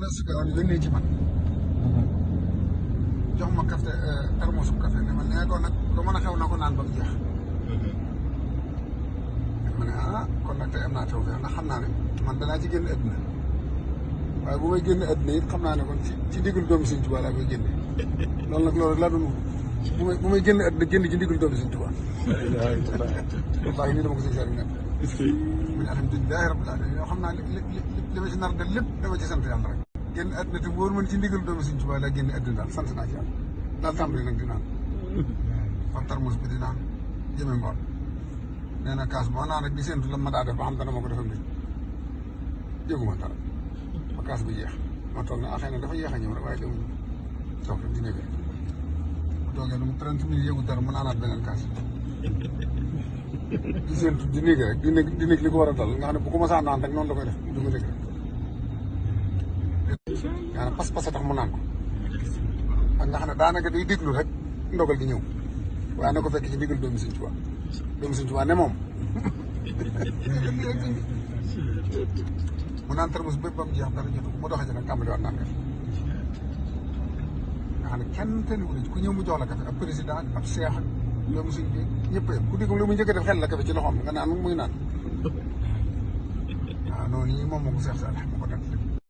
na suka on yónnee ci man jox ma café thermos café ne ma nee ko nag lu mën a xew na ko naan ba mu jeex ma ne kon nag tey am naa taw feex ndax xam naa ne man danaa ci génn àdduna waaye bu may génn àdduna it xam naa ne kon ci digul doomu Sëñ Tuubaa laa koy génne loolu nag loolu laa doon bu may génn àdduna génn ci digul doomu Sëñ Tuubaa wallaahi nii dama ko siy seetlu nekk muy alhamdulilahi rabbil alamin yoo xam naa li ma ci nar da lépp dama ci sant yàlla rek génn àdduna te wóor man ci ndigal doomu Sëñ Tuubaa laa génn àdduna daal sant naa ci yàlla daal tàmbali nag di naan kon tarmus bi di naan jëme ngoon nee na kaas boo naan rek di séntu la ma daa def ba xam dana ma ko defal nit yëguma dara ba kaas bi jeex ma toog ne xëy na dafa yéex a ñëw rek waaye demuñu toog rek di nekk bu toogee lu mu 30 minutes yëgu dara mu naanaat beneen kaas di séntu di nekk rek di nekk li ko war a dal nga xam ne bu ko mos a naan rek noonu la koy def du ko nekk rek yaa ne pas-pas a tax mu naan ko ak nga xam ne daanaka day déglu rek ndogal di ñëw waaye na ko fekk ci ndigal doomu Sëñ Tuubaa doomu Sëñ Tuubaa ne moom mu naan tarmus bépp ba mu jeex dara jotu mu doxee ci nag tàmbali waat naan kafe nga xam ne kenn teniwul ku ñëw mu jox la kafe ab président ab seex ak doomu Sëñ bi ñëpp a yem ku diggam li mu njëkk a def xel la kafe ci loxoom nga naan muy naan waaw noonu yi moom moo ko seex sa moo ko def